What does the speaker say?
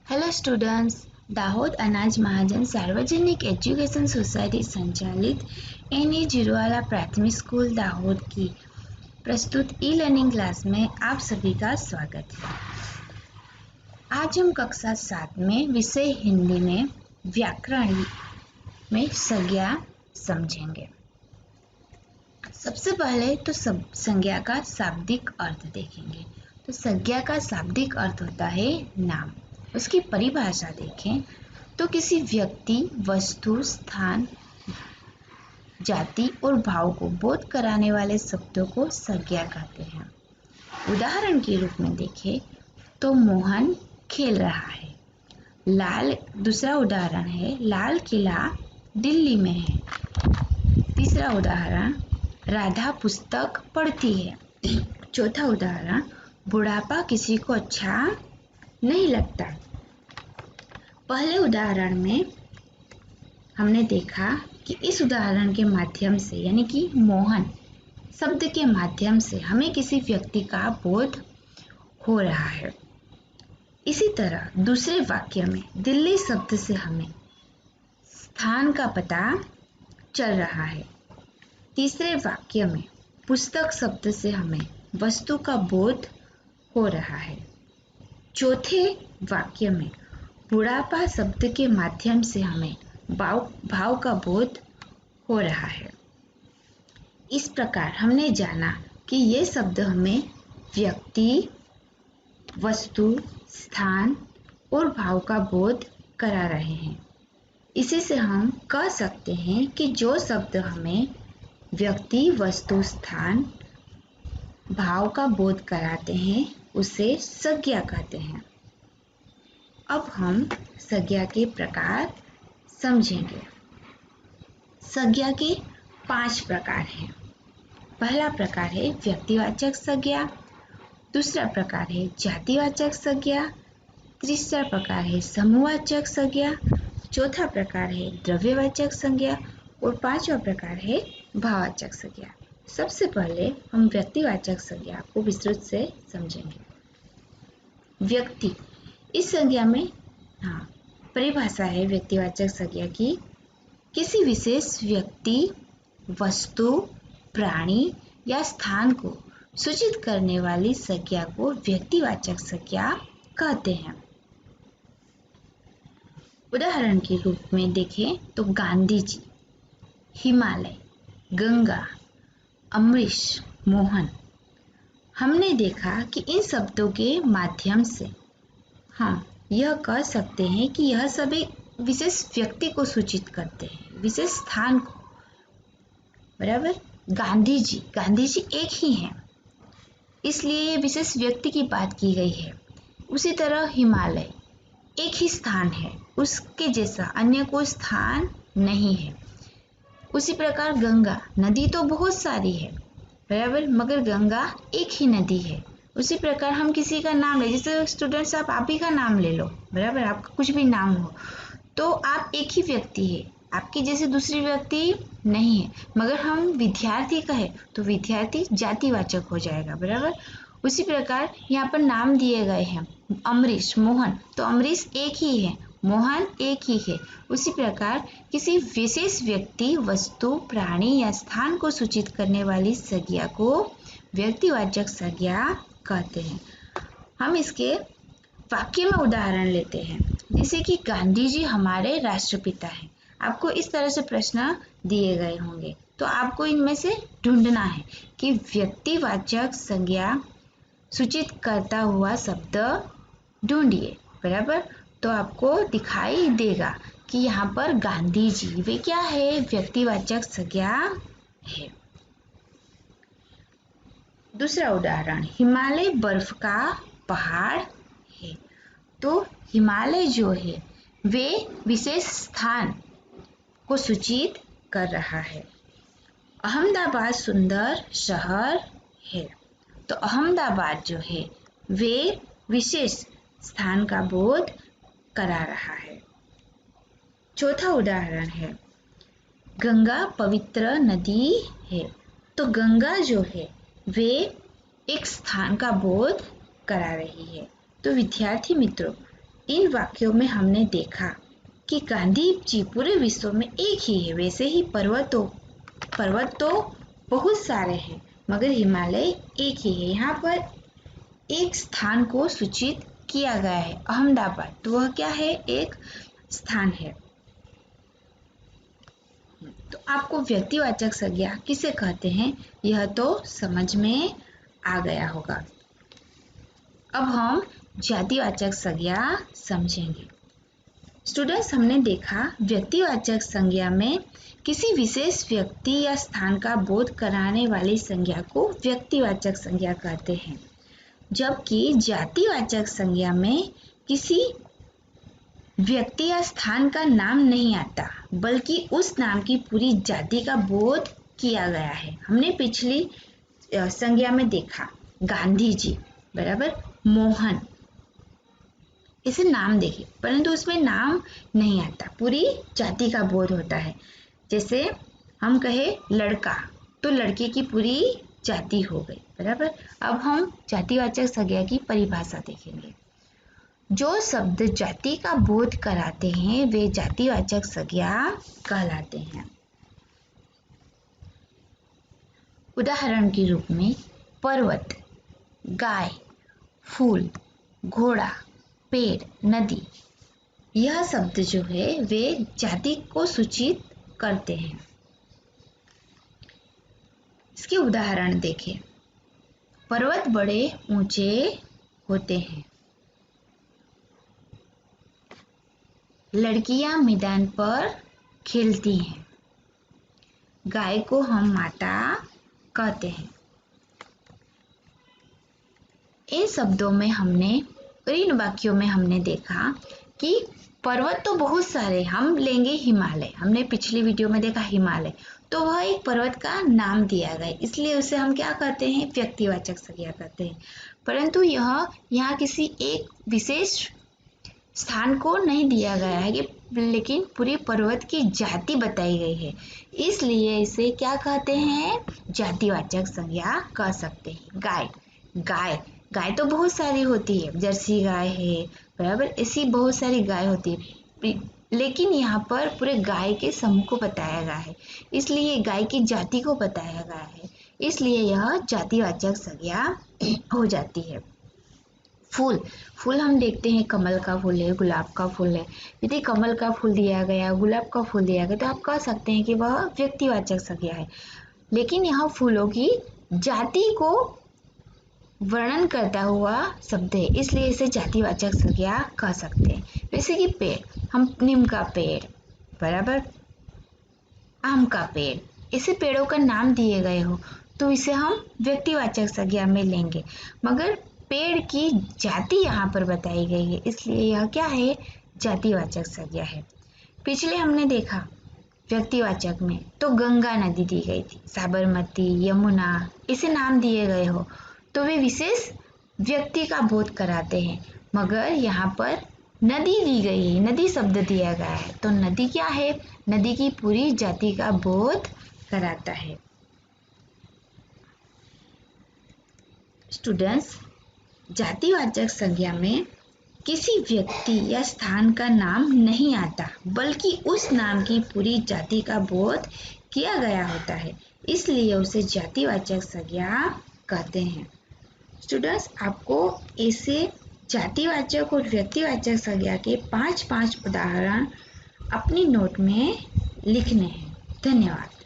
Hello students, Dahod अनाज महाजन सार्वजनिक education society संचालित NA जीरोवाला प्राथमिक स्कूल दाहोद की प्रस्तुत ई-लर्निंग क्लास में आप सभी का स्वागत है। आज हम कक्षा 7 में विषय हिंदी में व्याकरण में संज्ञा समझेंगे। सबसे पहले तो संज्ञा का शाब्दिक अर्थ देखेंगे। तो संज्ञा का शाब्दिक अर्थ होता है नाम। उसकी परिभाषा देखें तो किसी व्यक्ति, वस्तु, स्थान, जाति और भाव को बोध कराने वाले शब्दों को संज्ञा कहते हैं। उदाहरण के रूप में देखें तो मोहन खेल रहा है। लाल दूसरा उदाहरण है, लाल किला दिल्ली में है। तीसरा उदाहरण, राधा पुस्तक पढ़ती है। चौथा उदाहरण, बुढ़ापा किसी को अच्छा नहीं लगता। पहले उदाहरण में हमने देखा कि इस उदाहरण के माध्यम से यानी कि मोहन शब्द के माध्यम से हमें किसी व्यक्ति का बोध हो रहा है। इसी तरह दूसरे वाक्य में दिल्ली शब्द से हमें स्थान का पता चल रहा है। तीसरे वाक्य में पुस्तक शब्द से हमें वस्तु का बोध हो रहा है। चौथे वाक्य में बुढ़ापा शब्द के माध्यम से हमें भाव का बोध हो रहा है। इस प्रकार हमने जाना कि ये शब्द हमें व्यक्ति, वस्तु, स्थान और भाव का बोध करा रहे हैं। इसी से हम कह सकते हैं कि जो शब्द हमें व्यक्ति, वस्तु, स्थान, भाव का बोध कराते हैं उसे संज्ञा कहते हैं। अब हम संज्ञा के प्रकार समझेंगे। संज्ञा के 5 प्रकार हैं। पहला प्रकार है व्यक्तिवाचक संज्ञा, दूसरा प्रकार है जातिवाचक संज्ञा, तीसरा प्रकार है समूहवाचक संज्ञा, चौथा प्रकार है द्रव्यवाचक संज्ञा और पांचवा प्रकार है भाववाचक संज्ञा। सबसे पहले हम व्यक्तिवाचक संज्ञा को विस्तृत से समझेंगे। व्यक्ति, इस संज्ञा में परिभाषा है व्यक्तिवाचक संज्ञा की, किसी विशेष व्यक्ति, वस्तु, प्राणी या स्थान को सूचित करने वाली संज्ञा को व्यक्तिवाचक संज्ञा कहते हैं। उदाहरण के रूप में देखें तो गांधी जी, हिमालय, गंगा, अमरीश, मोहन। हमने देखा कि इन शब्दों के माध्यम से हम यह कह सकते हैं कि यह सब एक विशेष व्यक्ति को सूचित करते हैं, विशेष स्थान को। बराबर। गांधी जी एक ही हैं, इसलिए ये विशेष व्यक्ति की बात की गई है। उसी तरह हिमालय एक ही स्थान है, उसके जैसा अन्य कोई स्थान नहीं है। उसी प्रकार गंगा, नदी तो बहुत सारी है, बराबर, मगर गंगा एक ही नदी है। उसी प्रकार हम किसी का नाम ले, जैसे स्टूडेंट्स आप ही का नाम ले लो, बराबर, आपका कुछ भी नाम हो तो आप एक ही व्यक्ति है, आपकी जैसे दूसरी व्यक्ति नहीं है। मगर हम विद्यार्थी कहे तो विद्यार्थी जातिवाचक हो जाएगा, बराबर। उसी प्रकार यहाँ पर नाम दिए गए हैं, अमरीश, मोहन, तो अमरीश एक ही है, मोहन एक ही है। उसी प्रकार किसी विशेष व्यक्ति, वस्तु, प्राणी या स्थान को सूचित करने वाली संज्ञा को व्यक्तिवाचक संज्ञा कहते हैं। हम इसके वाक्य में उदाहरण लेते हैं, जैसे कि गांधी जी हमारे राष्ट्रपिता हैं। आपको इस तरह से प्रश्न दिए गए होंगे, तो आपको इनमें से ढूंढना है कि व्यक्तिवाचक संज्ञा सूचित करता हुआ शब्द ढूंढिए, बराबर। तो आपको दिखाई देगा कि यहाँ पर गांधी जी वे क्या है, व्यक्तिवाचक संज्ञा है। दूसरा उदाहरण, हिमालय बर्फ का पहाड़ है। तो हिमालय जो है वे विशेष स्थान को सूचित कर रहा है। अहमदाबाद सुंदर शहर है। तो अहमदाबाद जो है वे विशेष स्थान का बोध करा रहा है। चौथा उदाहरण है, गंगा पवित्र नदी है। तो गंगा जो है वे एक स्थान का बोध करा रही है। तो विद्यार्थी मित्रों, इन वाक्यों में हमने देखा कि गांधी जी पूरे विश्व में एक ही है। वैसे ही पर्वत तो बहुत सारे हैं, मगर हिमालय एक ही है। यहाँ पर एक स्थान को सूचित किया गया है, अहमदाबाद। तो वह क्या है? एक स्थान है। तो आपको व्यक्तिवाचक संज्ञा किसे कहते हैं यह तो समझ में आ गया होगा। अब हम जातिवाचक संज्ञा समझेंगे। स्टूडेंट्स, हमने देखा व्यक्तिवाचक संज्ञा में किसी विशेष व्यक्ति या स्थान का बोध कराने वाली संज्ञा को व्यक्तिवाचक संज्ञा कहते हैं, जबकि जातिवाचक संज्ञा में किसी व्यक्ति या स्थान का नाम नहीं आता, बल्कि उस नाम की पूरी जाति का बोध किया गया है। हमने पिछली संज्ञा में देखा गांधी जी बराबर, मोहन, इसे नाम देखे, परंतु उसमें नाम नहीं आता, पूरी जाति का बोध होता है। जैसे हम कहे लड़का, तो लड़के की पूरी जाति हो गई बराबर। अब हम जातिवाचक संज्ञा की परिभाषा देखेंगे। जो शब्द जाति का बोध कराते हैं वे जातिवाचक संज्ञा कहलाते हैं। उदाहरण के रूप में पर्वत, गाय, फूल, घोड़ा, पेड़, नदी, यह शब्द जो है वे जाति को सूचित करते हैं। इसके उदाहरण देखें। पर्वत बड़े ऊंचे होते हैं। लड़कियां मैदान पर खेलती हैं। गाय को हम माता कहते हैं। इन शब्दों में हमने और इन वाक्यों में हमने देखा कि पर्वत तो बहुत सारे, हम लेंगे हिमालय, हमने पिछली वीडियो में देखा हिमालय, तो वह एक पर्वत का नाम दिया गया, इसलिए उसे हम क्या कहते हैं? व्यक्तिवाचक संज्ञा कहते हैं। परंतु यह यहाँ किसी एक विशेष स्थान को नहीं दिया गया है, लेकिन पूरी पर्वत की जाति बताई गई है, इसलिए इसे क्या कहते हैं? जातिवाचक संज्ञा कह सकते हैं। गाय तो बहुत सारी होती है, जर्सी गाय है बराबर, ऐसी बहुत सारी गाय होती है, लेकिन यहाँ पर पूरे गाय के समूह को बताया गया है, इसलिए गाय की जाति को बताया गया है, इसलिए यह जातिवाचक संज्ञा हो जाती है। फूल हम देखते हैं, कमल का फूल है, गुलाब का फूल है। यदि कमल का फूल दिया गया, गुलाब का फूल दिया गया, तो आप कह सकते हैं कि वह व्यक्तिवाचक संज्ञा है, लेकिन यहाँ फूलों की जाति को वर्णन करता हुआ शब्द है, इसलिए इसे जातिवाचक संज्ञा कह सकते हैं। जैसे कि पेड़, हम नीम का पेड़ बराबर, आम का पेड़, ऐसे पेड़ों का नाम दिए गए हो तो इसे हम व्यक्तिवाचक संज्ञा में लेंगे, मगर पेड़ की जाति यहाँ पर बताई गई है, इसलिए यह क्या है? जातिवाचक संज्ञा है। पिछले हमने देखा व्यक्तिवाचक में तो गंगा नदी दी गई थी, साबरमती, यमुना, इसे नाम दिए गए हो तो वे विशेष व्यक्ति का बोध कराते हैं, मगर यहाँ पर नदी दी गई है, नदी शब्द दिया गया है, तो नदी क्या है? नदी की पूरी जाति का बोध कराता है। स्टूडेंट्स, जातिवाचक संज्ञा में किसी व्यक्ति या स्थान का नाम नहीं आता, बल्कि उस नाम की पूरी जाति का बोध किया गया होता है, इसलिए उसे जातिवाचक संज्ञा कहते हैं। स्टूडेंट्स, आपको ऐसे जातिवाचक और व्यक्तिवाचक संज्ञा के 5 उदाहरण अपनी नोट में लिखने हैं। धन्यवाद।